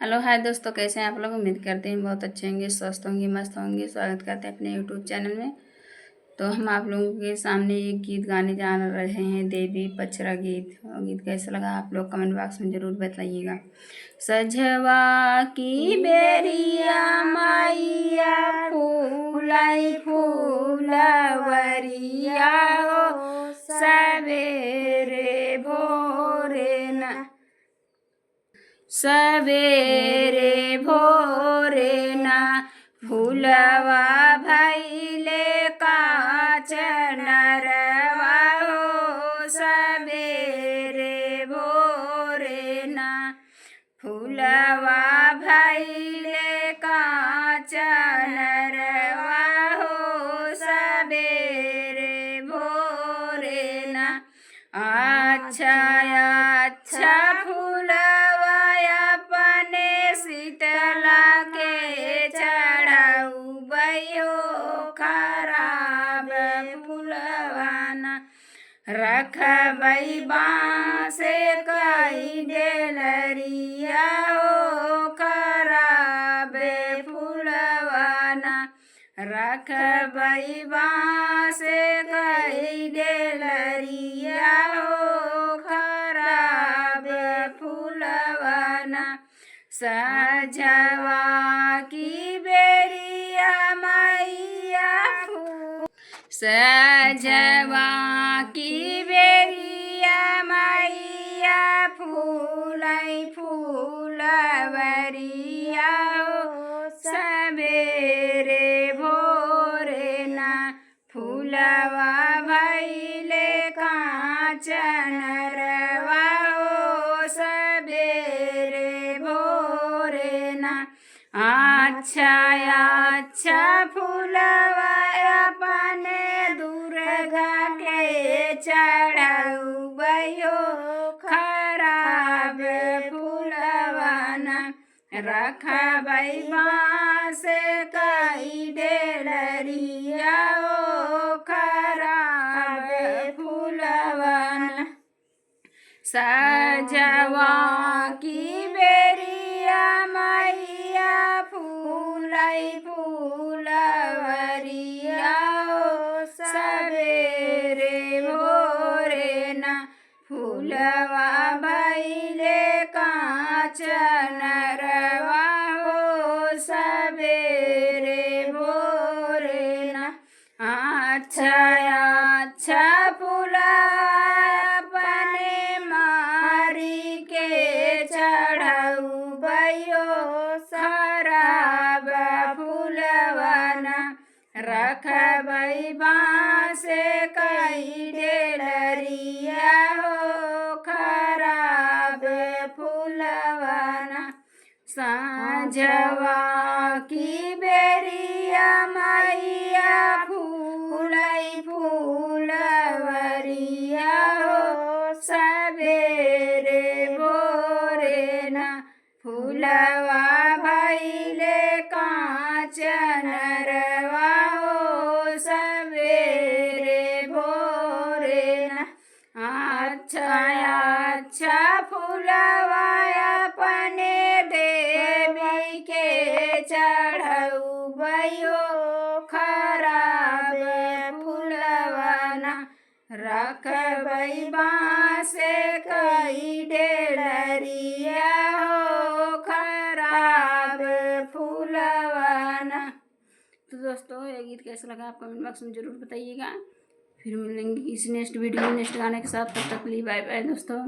Hello hi दोस्तों, कैसे हैं आप लोग। उम्मीद करते हैं बहुत अच्छे होंगे, स्वस्थ होंगे, मस्त होंगे। स्वागत करते हैं अपने यूट्यूब चैनल में। तो हम आप लोगों के सामने एक गीत गाने जा रहे हैं, देवी पचरा गीत। और गीत कैसा लगा आप लोग कमेंट बॉक्स में ज़रूर बताइएगा। सजवा की बेरिया माइया फूलाई फूलवरिया हो, सवेरे भोरे न सवेरे भोरे ना फूलवा भैले काच नरवा हो, सवेरे भोरे ना फूलवा भैले काच नरवा हो, सवेरे भोरे ना। अच्छा अच्छा फूलवा अपने शीतला के चढ़ाऊ बयो, खराब फूलवाना रखबई बाँस कई डेलरिया हो, खराब फूलवाना रखबई बाँस कई डेलरिया हो, खराब फूलवाना। सजवा की बेरिया मैया सजवा की बेरिया मैया फूलाई फूलवरिया हो, सवेरे भोरे ना फूलवा भैले कांच नरवा हो, सवेरे भोरे ना। अच्छा अच्छा फूलवा अपने दुर्गा के चढ़ाऊ बयो, खराब फूलवाना रखबई बाँस कई डेलरिया हो, खराब फूलवाना। सजवा की बेरिया मैया फूलाई फूलवरिया हो, सवेरे भोरे ना फूलवा भैले कांच नरवा हो, सवेरे भोरे ना। अच्छा अच्छा फूलवा अपने मारी के चढ़ाऊ बयो, खराब फूलवाना रखबई बाँस कई डेलरिया हो, खराब फूलवाना। साँझवा की बेरिया मैया फूलाई फूलवरिया हो, सवेरे भोरे ना फूलवा भैले कांच नरवा हो, सवेरे भोरे ना। अच्छा अच्छा फूलवा अपने देवी के चढ़ाऊ बयो, खराब फूलवाना रखबई बाँस कई डेलरिया हो, खराब फूलवाना। तो दोस्तों ये गीत कैसा लगा आप कमेंट बॉक्स में ज़रूर बताइएगा। फिर मिलेंगे किसी नेक्स्ट वीडियो नेक्स्ट गाने के साथ। तब तक के लिए बाय बाय दोस्तों।